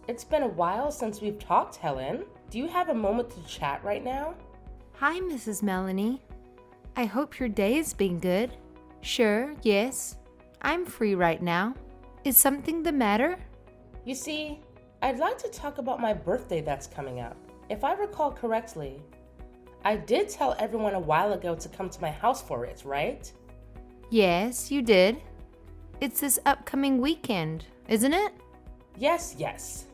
It's been a while since we've talked, Helen. Do you have a moment to chat right now? Hi, Mrs. Melanie. I hope your day has been good. Sure, yes. I'm free right now. Is something the matter? You see, I'd like to talk about my birthday that's coming up. If I recall correctly, I did tell everyone a while ago to come to my house for it, right? Yes, you did. It's this upcoming weekend, isn't it? Yes.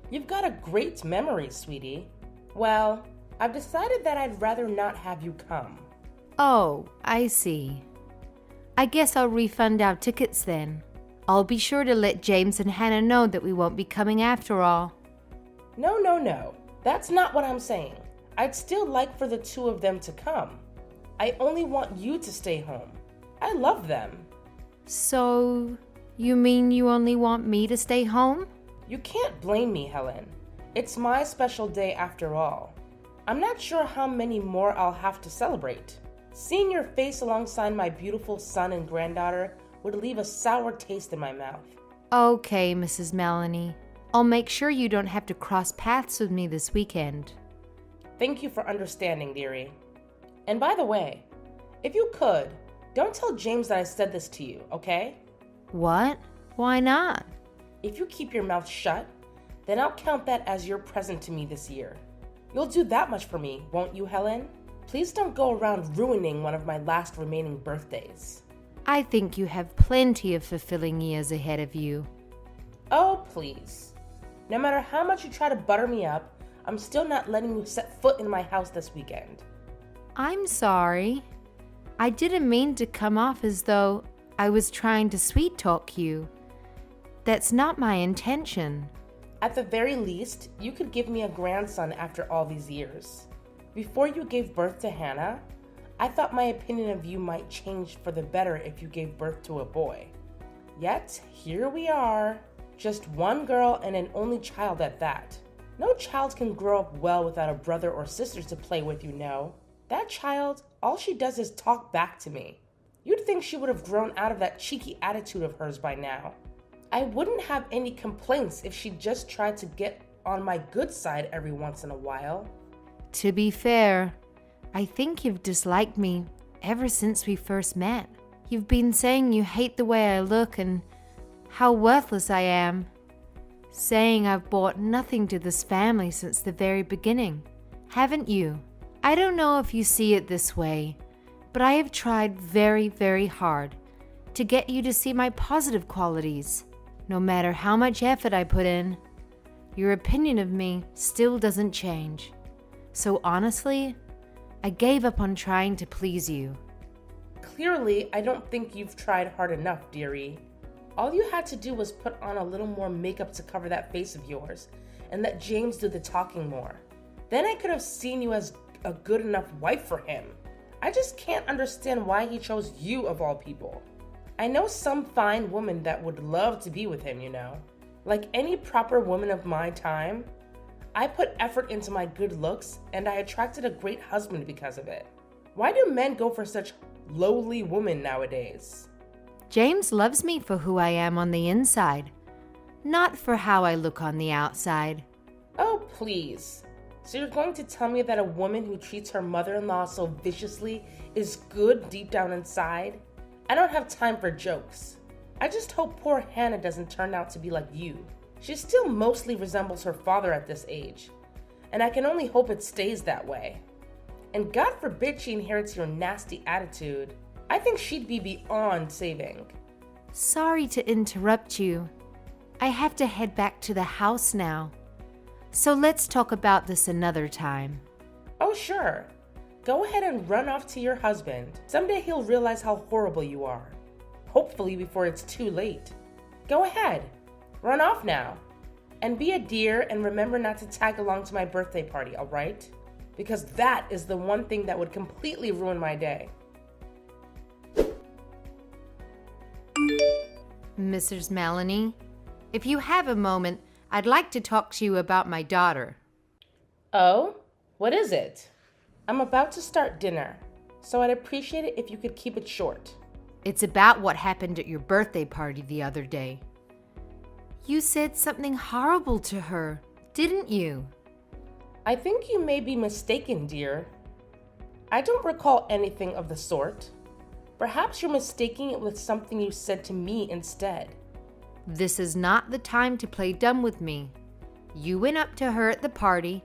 You've got a great memory, sweetie. Well, I've decided that I'd rather not have you come. Oh, I see. I guess I'll refund our tickets then. I'll be sure to let James and Hannah know that we won't be coming after all. No. That's not what I'm saying. I'd still like for the two of them to come. I only want you to stay home. I love them. So, you mean you only want me to stay home? You can't blame me, Helen. It's my special day after all. I'm not sure how many more I'll have to celebrate. Seeing your face alongside my beautiful son and granddaughter would leave a sour taste in my mouth. Okay, Mrs. Melanie. I'll make sure you don't have to cross paths with me this weekend. Thank you for understanding, dearie. And by the way, if you could, don't tell James that I said this to you, okay? What? Why not? If you keep your mouth shut, then I'll count that as your present to me this year. You'll do that much for me, won't you, Helen? Please don't go around ruining one of my last remaining birthdays. I think you have plenty of fulfilling years ahead of you. Oh, please. No matter how much you try to butter me up, I'm still not letting you set foot in my house this weekend. I'm sorry. I didn't mean to come off as though I was trying to sweet talk you. That's not my intention. At the very least, you could give me a grandson after all these years. Before you gave birth to Hannah, I thought my opinion of you might change for the better if you gave birth to a boy. Yet, here we are, just one girl and an only child at that. No child can grow up well without a brother or sister to play with, you know. That child, all she does is talk back to me. You'd think she would have grown out of that cheeky attitude of hers by now. I wouldn't have any complaints if she just tried to get on my good side every once in a while. To be fair, I think you've disliked me ever since we first met. You've been saying you hate the way I look and how worthless I am. Saying I've brought nothing to this family since the very beginning. Haven't you? I don't know if you see it this way, but I have tried very, very hard to get you to see my positive qualities. No matter how much effort I put in, your opinion of me still doesn't change. So honestly, I gave up on trying to please you. Clearly, I don't think you've tried hard enough, dearie. All you had to do was put on a little more makeup to cover that face of yours and let James do the talking more. Then I could have seen you as a good enough wife for him. I just can't understand why he chose you of all people. I know some fine woman that would love to be with him, you know. Like any proper woman of my time, I put effort into my good looks and I attracted a great husband because of it. Why do men go for such lowly women nowadays? James loves me for who I am on the inside, not for how I look on the outside. Oh, please. So you're going to tell me that a woman who treats her mother-in-law so viciously is good deep down inside? I don't have time for jokes. I just hope poor Hannah doesn't turn out to be like you. She still mostly resembles her father at this age, and I can only hope it stays that way. And God forbid she inherits your nasty attitude. I think she'd be beyond saving. Sorry to interrupt you. I have to head back to the house now. So let's talk about this another time. Oh, sure. Go ahead and run off to your husband. Someday he'll realize how horrible you are. Hopefully before it's too late. Go ahead. Run off now. And be a dear and remember not to tag along to my birthday party, all right? Because that is the one thing that would completely ruin my day. Mrs. Melanie, if you have a moment, I'd like to talk to you about my daughter. Oh? What is it? I'm about to start dinner, so I'd appreciate it if you could keep it short. It's about what happened at your birthday party the other day. You said something horrible to her, didn't you? I think you may be mistaken, dear. I don't recall anything of the sort. Perhaps you're mistaking it with something you said to me instead. This is not the time to play dumb with me. You went up to her at the party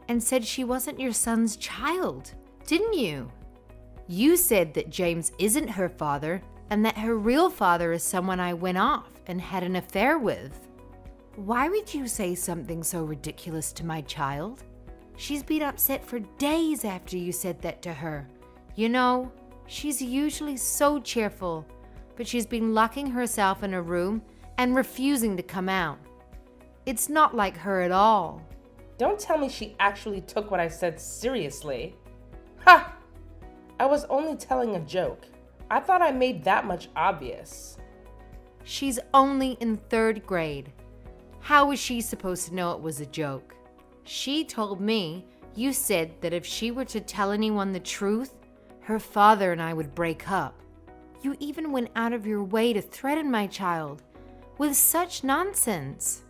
and said she wasn't your son's child, didn't you? You said that James isn't her father and that her real father is someone I went off and had an affair with. Why would you say something so ridiculous to my child? She's been upset for days after you said that to her. You know, she's usually so cheerful, but she's been locking herself in a room and refusing to come out. It's not like her at all. Don't tell me she actually took what I said seriously. Ha! I was only telling a joke. I thought I made that much obvious. She's only in 3rd grade. How was she supposed to know it was a joke? She told me you said that if she were to tell anyone the truth, her father and I would break up. You even went out of your way to threaten my child with such nonsense.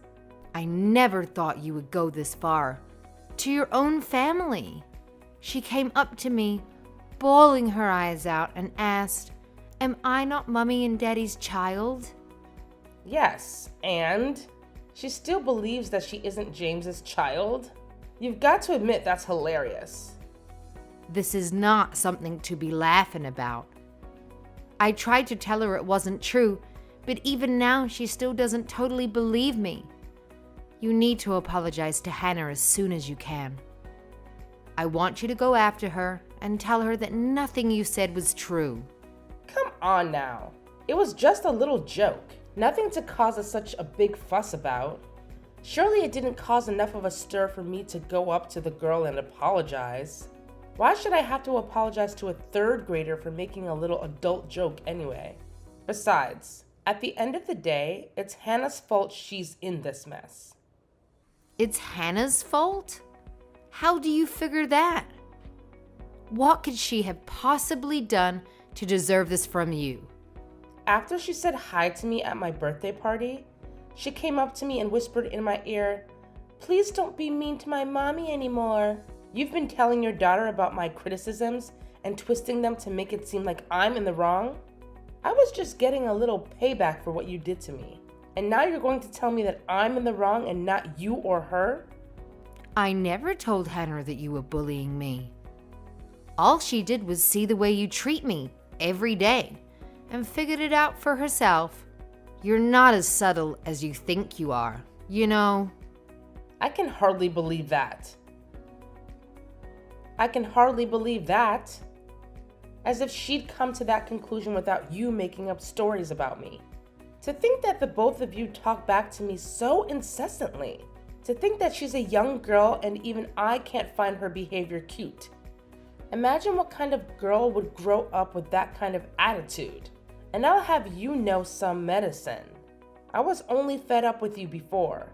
I never thought you would go this far. To your own family. She came up to me, bawling her eyes out, and asked, "Am I not Mommy and Daddy's child?" Yes, and she still believes that she isn't James's child? You've got to admit that's hilarious. This is not something to be laughing about. I tried to tell her it wasn't true, but even now she still doesn't totally believe me. You need to apologize to Hannah as soon as you can. I want you to go after her and tell her that nothing you said was true. Come on now. It was just a little joke. Nothing to cause such a big fuss about. Surely it didn't cause enough of a stir for me to go up to the girl and apologize. Why should I have to apologize to a 3rd grader for making a little adult joke anyway? Besides, at the end of the day, it's Hannah's fault she's in this mess. It's Hannah's fault? How do you figure that? What could she have possibly done to deserve this from you? After she said hi to me at my birthday party, she came up to me and whispered in my ear, "Please don't be mean to my mommy anymore. You've been telling your daughter about my criticisms and twisting them to make it seem like I'm in the wrong. I was just getting a little payback for what you did to me. And now you're going to tell me that I'm in the wrong and not you or her?" I never told Hannah that you were bullying me. All she did was see the way you treat me every day and figured it out for herself. You're not as subtle as you think you are, you know. I can hardly believe that. I can hardly believe that. As if she'd come to that conclusion without you making up stories about me. To think that the both of you talk back to me so incessantly. To think that she's a young girl and even I can't find her behavior cute. Imagine what kind of girl would grow up with that kind of attitude. And I'll have you know some medicine. I was only fed up with you before.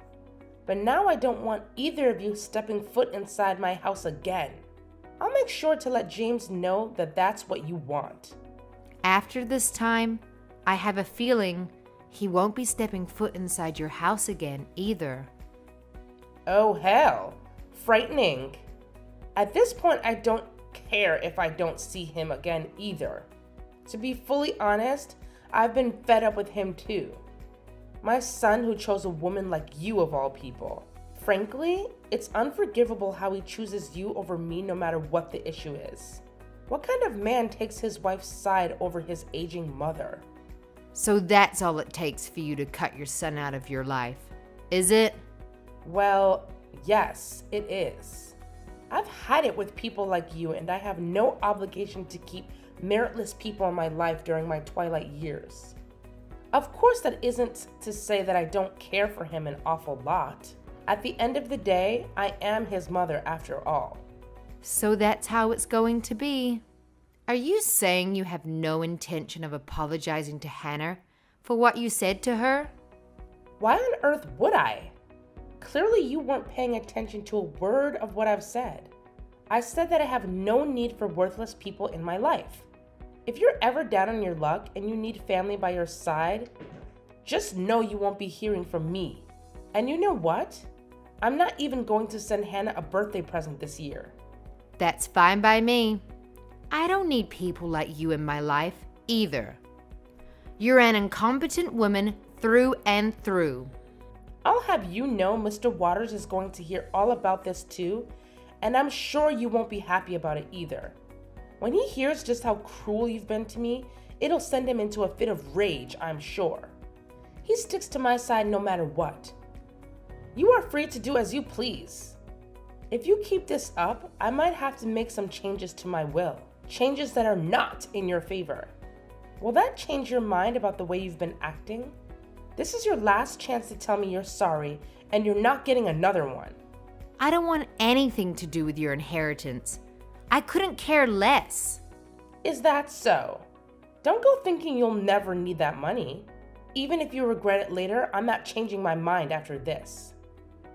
But now I don't want either of you stepping foot inside my house again. I'll make sure to let James know that that's what you want. After this time, I have a feeling he won't be stepping foot inside your house again either. Oh hell, frightening. At this point, I don't care if I don't see him again either. To be fully honest, I've been fed up with him too. My son who chose a woman like you of all people. Frankly, it's unforgivable how he chooses you over me no matter what the issue is. What kind of man takes his wife's side over his aging mother? So that's all it takes for you to cut your son out of your life, is it? Well, yes, it is. I've had it with people like you, and I have no obligation to keep meritless people in my life during my twilight years. Of course, that isn't to say that I don't care for him an awful lot. At the end of the day, I am his mother after all. So that's how it's going to be. Are you saying you have no intention of apologizing to Hannah for what you said to her? Why on earth would I? Clearly you weren't paying attention to a word of what I've said. I said that I have no need for worthless people in my life. If you're ever down on your luck and you need family by your side, just know you won't be hearing from me. And you know what? I'm not even going to send Hannah a birthday present this year. That's fine by me. I don't need people like you in my life either. You're an incompetent woman through and through. I'll have you know Mr. Waters is going to hear all about this too, and I'm sure you won't be happy about it either. When he hears just how cruel you've been to me, it'll send him into a fit of rage, I'm sure. He sticks to my side no matter what. You are free to do as you please. If you keep this up, I might have to make some changes to my will. Changes that are not in your favor. Will that change your mind about the way you've been acting? This is your last chance to tell me you're sorry, and you're not getting another one. I don't want anything to do with your inheritance. I couldn't care less. Is that so? Don't go thinking you'll never need that money. Even if you regret it later, I'm not changing my mind after this.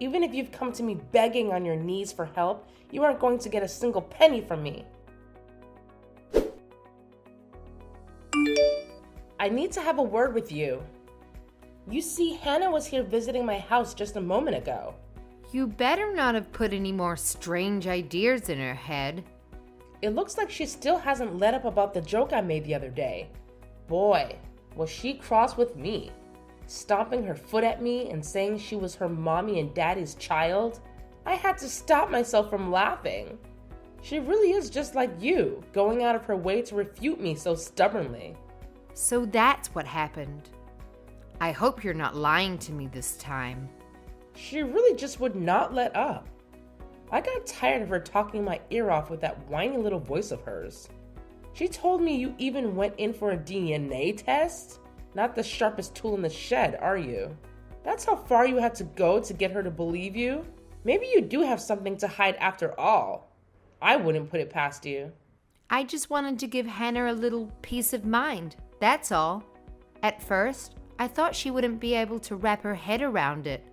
Even if you've come to me begging on your knees for help, you aren't going to get a single penny from me. I need to have a word with you. You see, Hannah was here visiting my house just a moment ago. You better not have put any more strange ideas in her head. It looks like she still hasn't let up about the joke I made the other day. Boy, was she cross with me. Stomping her foot at me and saying she was her mommy and daddy's child. I had to stop myself from laughing. She really is just like you, going out of her way to refute me so stubbornly. So that's what happened. I hope you're not lying to me this time. She really just would not let up. I got tired of her talking my ear off with that whiny little voice of hers. She told me you even went in for a DNA test? Not the sharpest tool in the shed, are you? That's how far you had to go to get her to believe you? Maybe you do have something to hide after all. I wouldn't put it past you. I just wanted to give Hannah a little peace of mind, that's all. At first, I thought she wouldn't be able to wrap her head around it,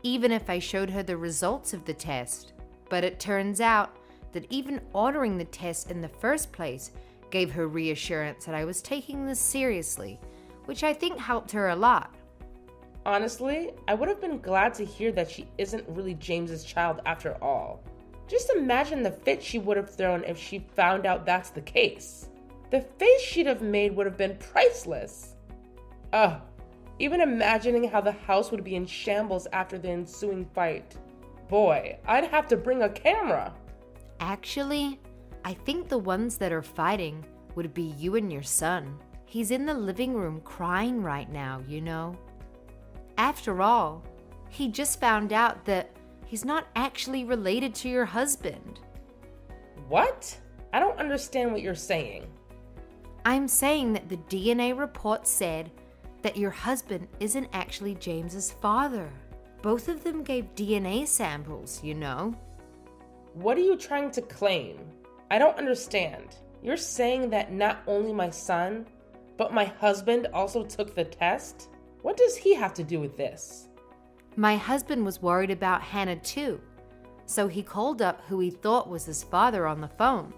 even if I showed her the results of the test. But it turns out that even ordering the test in the first place gave her reassurance that I was taking this seriously, which I think helped her a lot. Honestly, I would have been glad to hear that she isn't really James's child after all. Just imagine the fit she would have thrown if she found out that's the case. The face she'd have made would have been priceless. Ugh, even imagining how the house would be in shambles after the ensuing fight. Boy, I'd have to bring a camera. Actually, I think the ones that are fighting would be you and your son. He's in the living room crying right now, you know. After all, he just found out that he's not actually related to your husband. What? I don't understand what you're saying. I'm saying that the DNA report said that your husband isn't actually James's father. Both of them gave DNA samples, you know. What are you trying to claim? I don't understand. You're saying that not only my son, but my husband also took the test? What does he have to do with this? My husband was worried about Hannah too, so he called up who he thought was his father on the phone.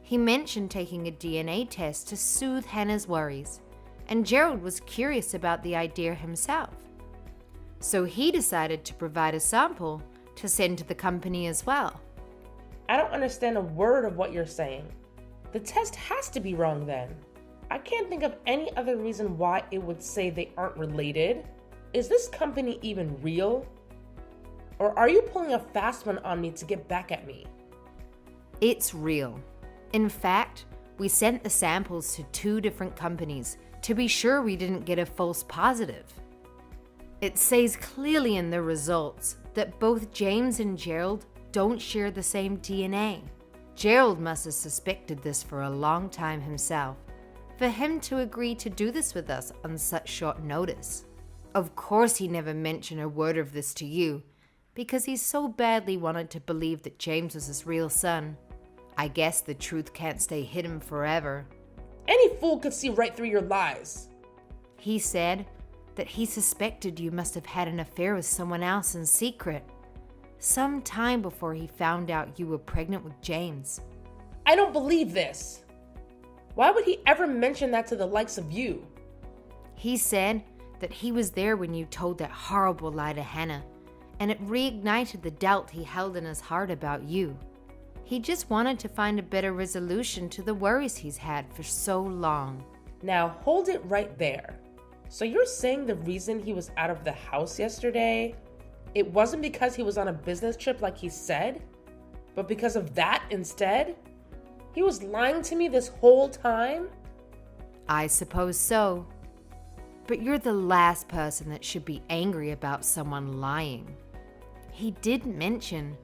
He mentioned taking a DNA test to soothe Hannah's worries, and Gerald was curious about the idea himself. So he decided to provide a sample to send to the company as well. I don't understand a word of what you're saying. The test has to be wrong then. I can't think of any other reason why it would say they aren't related. Is this company even real? Or are you pulling a fast one on me to get back at me? It's real. In fact, we sent the samples to 2 different companies to be sure we didn't get a false positive. It says clearly in the results that both James and Gerald don't share the same DNA. Gerald must have suspected this for a long time himself, for him to agree to do this with us on such short notice. Of course he never mentioned a word of this to you, because he so badly wanted to believe that James was his real son. I guess the truth can't stay hidden forever. Any fool could see right through your lies. He said that he suspected you must have had an affair with someone else in secret, some time before he found out you were pregnant with James. I don't believe this. Why would he ever mention that to the likes of you? He said that he was there when you told that horrible lie to Hannah, and it reignited the doubt he held in his heart about you. He just wanted to find a better resolution to the worries he's had for so long. Now hold it right there. So you're saying the reason he was out of the house yesterday, it wasn't because he was on a business trip like he said, but because of that instead? He was lying to me this whole time? I suppose so. But you're the last person that should be angry about someone lying. He did mention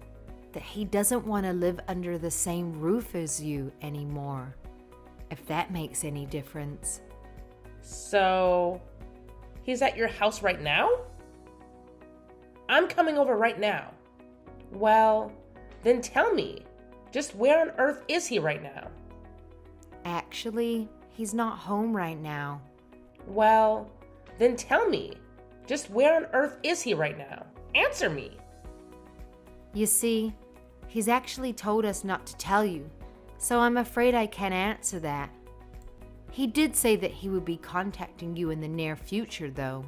that he doesn't want to live under the same roof as you anymore, if that makes any difference. So, he's at your house right now? I'm coming over right now. Well, then tell me, just where on earth is he right now? Actually, he's not home right now. Well, then tell me, just where on earth is he right now? Answer me. You see, he's actually told us not to tell you, so I'm afraid I can't answer that. He did say that he would be contacting you in the near future, though.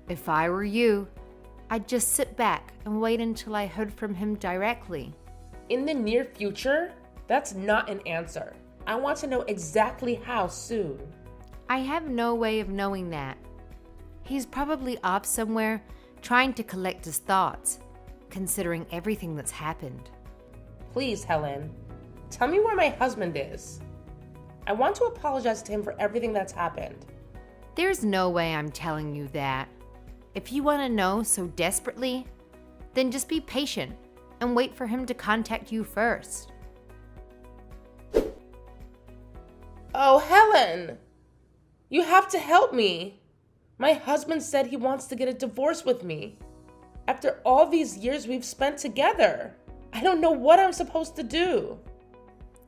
If I were you, I'd just sit back and wait until I heard from him directly. In the near future? That's not an answer. I want to know exactly how soon. I have no way of knowing that. He's probably off somewhere trying to collect his thoughts, considering everything that's happened. Please, Helen, tell me where my husband is. I want to apologize to him for everything that's happened. There's no way I'm telling you that. If you want to know so desperately, then just be patient and wait for him to contact you first. Oh, Helen! You have to help me. My husband said he wants to get a divorce with me. After all these years we've spent together, I don't know what I'm supposed to do.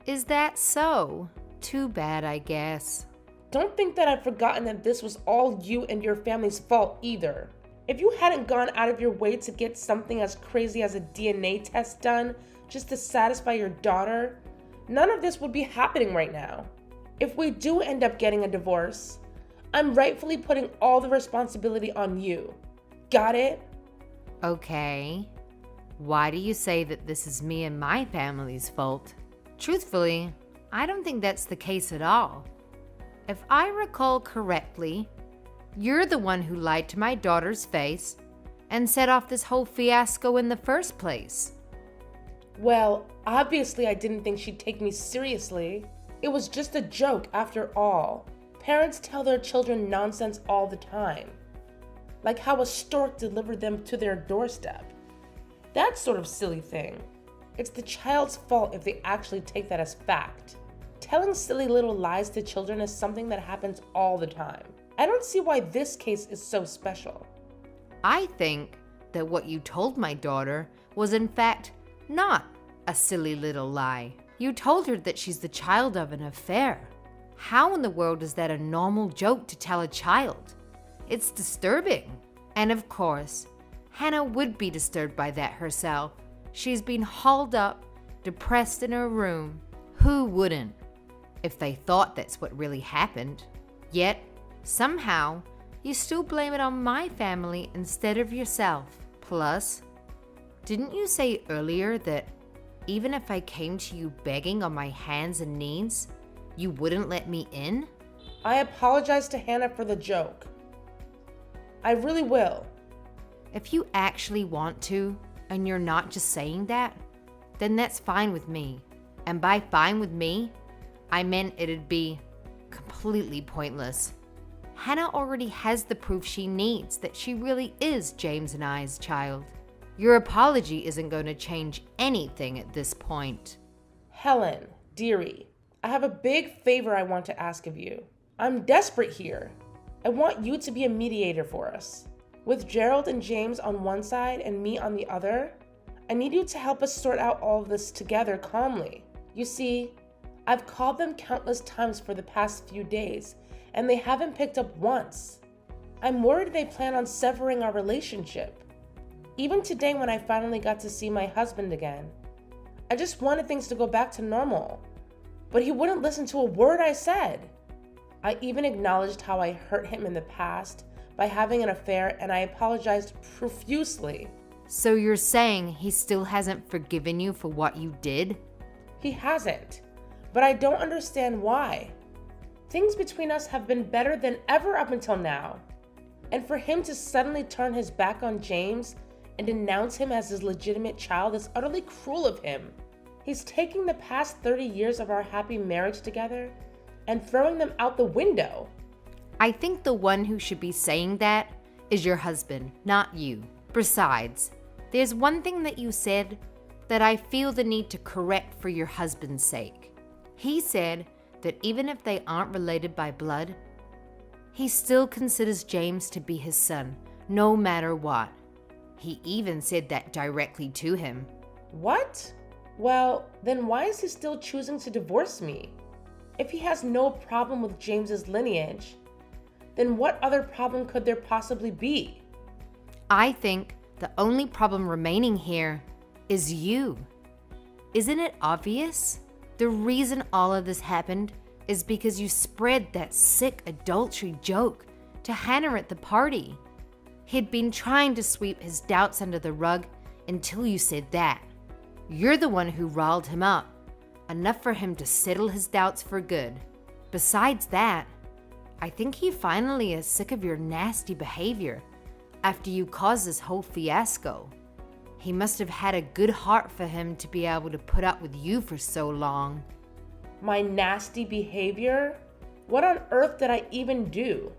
Is that so? Too bad, I guess. Don't think that I've forgotten that this was all you and your family's fault either. If you hadn't gone out of your way to get something as crazy as a DNA test done just to satisfy your daughter, none of this would be happening right now. If we do end up getting a divorce, I'm rightfully putting all the responsibility on you. Got it? Okay. Why do you say that this is me and my family's fault? Truthfully, I don't think that's the case at all. If I recall correctly, you're the one who lied to my daughter's face and set off this whole fiasco in the first place. Well, obviously I didn't think she'd take me seriously. It was just a joke after all. Parents tell their children nonsense all the time. Like how a stork delivered them to their doorstep. That sort of silly thing. It's the child's fault if they actually take that as fact. Telling silly little lies to children is something that happens all the time. I don't see why this case is so special. I think that what you told my daughter was in fact not a silly little lie. You told her that she's the child of an affair. How in the world is that a normal joke to tell a child? It's disturbing. And of course, Hannah would be disturbed by that herself. She's been hauled up, depressed in her room. Who wouldn't? If they thought that's what really happened. Yet, somehow, you still blame it on my family instead of yourself. Plus, didn't you say earlier that even if I came to you begging on my hands and knees, you wouldn't let me in? I apologize to Hannah for the joke. I really will. If you actually want to, and you're not just saying that, then that's fine with me. And by fine with me, I meant it'd be completely pointless. Hannah already has the proof she needs that she really is James and I's child. Your apology isn't going to change anything at this point. Helen, dearie, I have a big favor I want to ask of you. I'm desperate here. I want you to be a mediator for us. With Gerald and James on one side and me on the other, I need you to help us sort out all of this together calmly. You see, I've called them countless times for the past few days, and they haven't picked up once. I'm worried they plan on severing our relationship. Even today when I finally got to see my husband again, I just wanted things to go back to normal, but he wouldn't listen to a word I said. I even acknowledged how I hurt him in the past by having an affair, and I apologized profusely. So you're saying he still hasn't forgiven you for what you did? He hasn't, but I don't understand why. Things between us have been better than ever up until now. And for him to suddenly turn his back on James and denounce him as his legitimate child is utterly cruel of him. He's taking the past 30 years of our happy marriage together and throwing them out the window. I think the one who should be saying that is your husband, not you. Besides, there's one thing that you said that I feel the need to correct for your husband's sake. He said that even if they aren't related by blood, he still considers James to be his son, no matter what. He even said that directly to him. What? Well, then why is he still choosing to divorce me? If he has no problem with James's lineage, then what other problem could there possibly be? I think the only problem remaining here is you. Isn't it obvious? The reason all of this happened is because you spread that sick adultery joke to Hannah at the party. He'd been trying to sweep his doubts under the rug until you said that. You're the one who riled him up, enough for him to settle his doubts for good. Besides that, I think he finally is sick of your nasty behavior after you caused this whole fiasco. He must have had a good heart for him to be able to put up with you for so long. My nasty behavior? What on earth did I even do?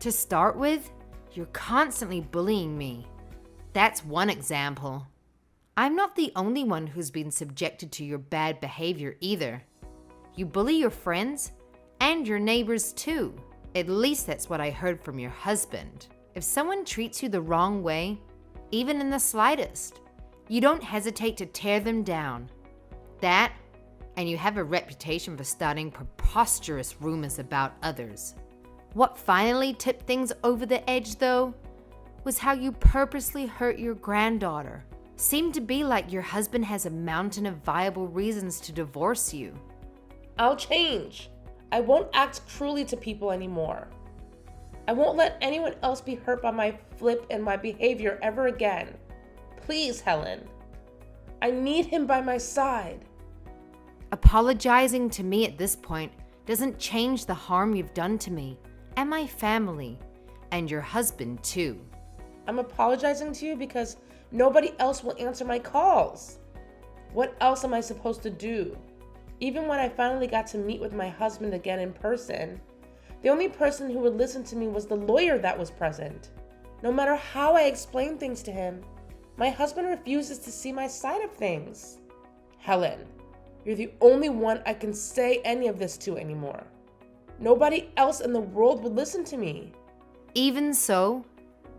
To start with, you're constantly bullying me. That's one example. I'm not the only one who's been subjected to your bad behavior either. You bully your friends and your neighbors too. At least that's what I heard from your husband. If someone treats you the wrong way, even in the slightest, you don't hesitate to tear them down. That, and you have a reputation for starting preposterous rumors about others. What finally tipped things over the edge, though, was how you purposely hurt your granddaughter. Seemed to be like your husband has a mountain of viable reasons to divorce you. I'll change. I won't act cruelly to people anymore. I won't let anyone else be hurt by my flip and my behavior ever again. Please, Helen. I need him by my side. Apologizing to me at this point doesn't change the harm you've done to me and my family and your husband too. I'm apologizing to you because nobody else will answer my calls. What else am I supposed to do? Even when I finally got to meet with my husband again in person, the only person who would listen to me was the lawyer that was present. No matter how I explained things to him, my husband refuses to see my side of things. Helen, you're the only one I can say any of this to anymore. Nobody else in the world would listen to me. Even so,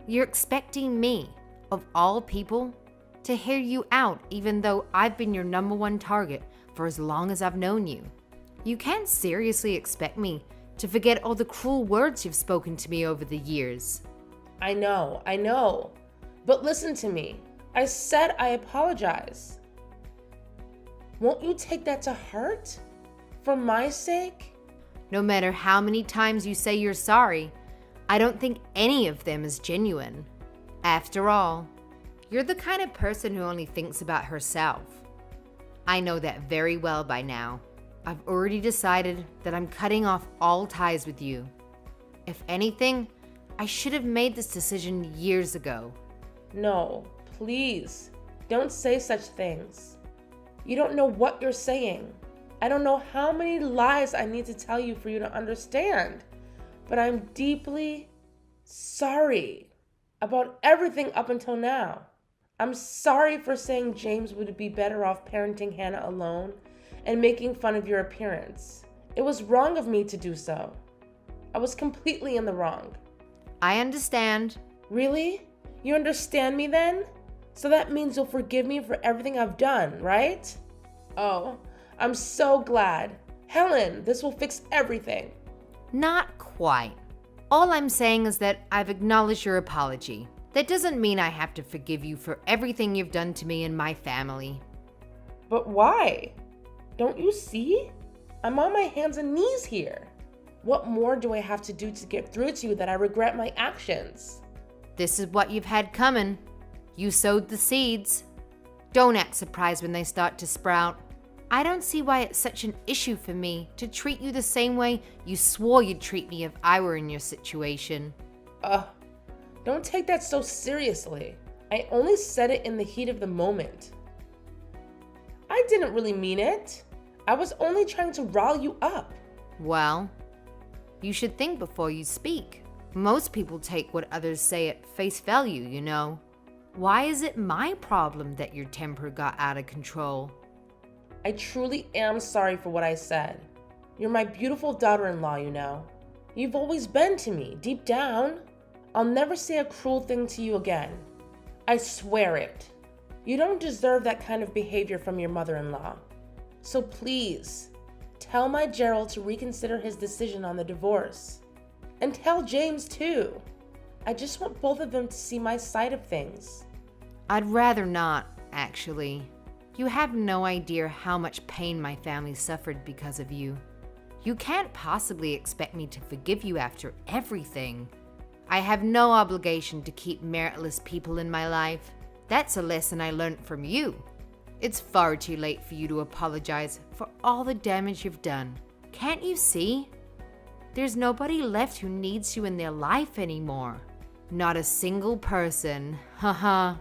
you're expecting me, of all people, to hear you out even though I've been your number one target for as long as I've known you. You can't seriously expect me to forget all the cruel words you've spoken to me over the years. I know. But listen to me. I said I apologize. Won't you take that to heart? For my sake? No matter how many times you say you're sorry, I don't think any of them is genuine. After all, you're the kind of person who only thinks about herself. I know that very well by now. I've already decided that I'm cutting off all ties with you. If anything, I should have made this decision years ago. No, please, don't say such things. You don't know what you're saying. I don't know how many lies I need to tell you for you to understand, but I'm deeply sorry about everything up until now. I'm sorry for saying James would be better off parenting Hannah alone and making fun of your appearance. It was wrong of me to do so. I was completely in the wrong. I understand. Really? You understand me then? So that means you'll forgive me for everything I've done, right? Oh, I'm so glad. Helen, this will fix everything. Not quite. All I'm saying is that I've acknowledged your apology. That doesn't mean I have to forgive you for everything you've done to me and my family. But why? Don't you see? I'm on my hands and knees here. What more do I have to do to get through to you that I regret my actions? This is what you've had coming. You sowed the seeds. Don't act surprised when they start to sprout. I don't see why it's such an issue for me to treat you the same way you swore you'd treat me if I were in your situation. Don't take that so seriously. I only said it in the heat of the moment. I didn't really mean it. I was only trying to rile you up. Well, you should think before you speak. Most people take what others say at face value, you know. Why is it my problem that your temper got out of control? I truly am sorry for what I said. You're my beautiful daughter-in-law, you know. You've always been to me, deep down. I'll never say a cruel thing to you again. I swear it. You don't deserve that kind of behavior from your mother-in-law. So please, tell my Gerald to reconsider his decision on the divorce. And tell James too. I just want both of them to see my side of things. I'd rather not, actually. You have no idea how much pain my family suffered because of you. You can't possibly expect me to forgive you after everything. I have no obligation to keep meritless people in my life. That's a lesson I learned from you. It's far too late for you to apologize for all the damage you've done. Can't you see? There's nobody left who needs you in their life anymore. Not a single person. Haha.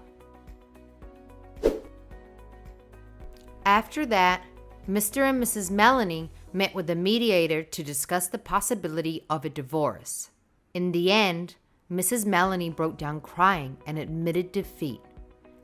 After that, Mr. and Mrs. Melanie met with a mediator to discuss the possibility of a divorce. In the end, Mrs. Melanie broke down crying and admitted defeat,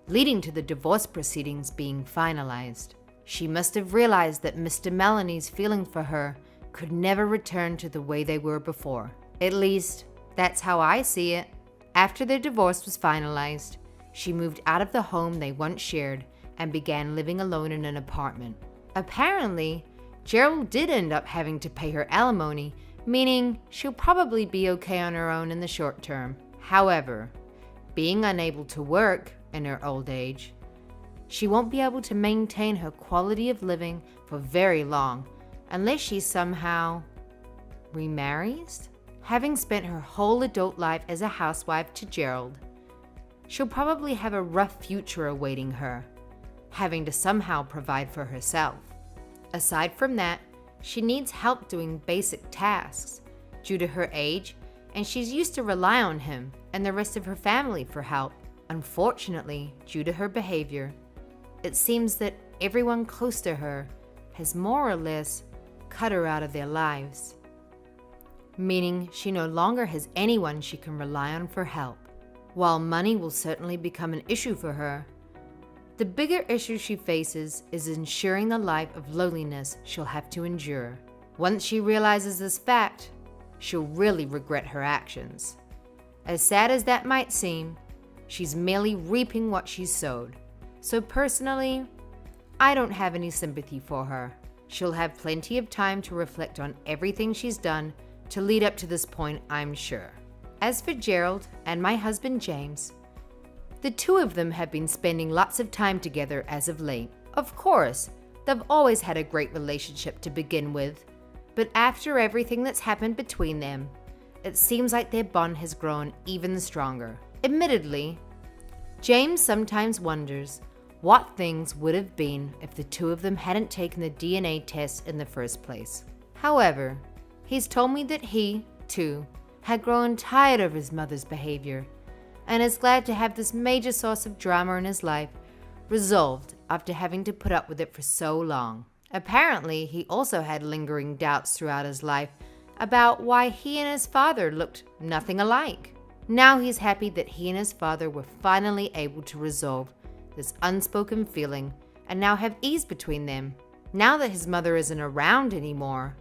leading to the divorce proceedings being finalized. She must have realized that Mr. Melanie's feeling for her could never return to the way they were before. At least, that's how I see it. After their divorce was finalized, she moved out of the home they once shared and began living alone in an apartment. Apparently, Gerald did end up having to pay her alimony, meaning she'll probably be okay on her own in the short term. However, being unable to work in her old age, she won't be able to maintain her quality of living for very long unless she somehow remarries. Having spent her whole adult life as a housewife to Gerald, she'll probably have a rough future awaiting her, having to somehow provide for herself. Aside from that, she needs help doing basic tasks due to her age, and she's used to rely on him and the rest of her family for help. Unfortunately, due to her behavior, it seems that everyone close to her has more or less cut her out of their lives, meaning she no longer has anyone she can rely on for help. While money will certainly become an issue for her, the bigger issue she faces is ensuring the life of loneliness she'll have to endure. Once she realizes this fact, she'll really regret her actions. As sad as that might seem, she's merely reaping what she's sowed. So personally, I don't have any sympathy for her. She'll have plenty of time to reflect on everything she's done to lead up to this point, I'm sure. As for Gerald and my husband James, the two of them have been spending lots of time together as of late. Of course, they've always had a great relationship to begin with, but after everything that's happened between them, it seems like their bond has grown even stronger. Admittedly, James sometimes wonders what things would have been if the two of them hadn't taken the DNA test in the first place. However, he's told me that he, too, had grown tired of his mother's behavior and is glad to have this major source of drama in his life resolved after having to put up with it for so long. Apparently, he also had lingering doubts throughout his life about why he and his father looked nothing alike. Now he's happy that he and his father were finally able to resolve this unspoken feeling and now have ease between them. Now that his mother isn't around anymore,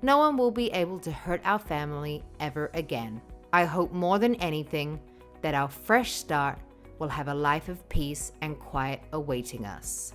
no one will be able to hurt our family ever again. I hope more than anything that our fresh start will have a life of peace and quiet awaiting us.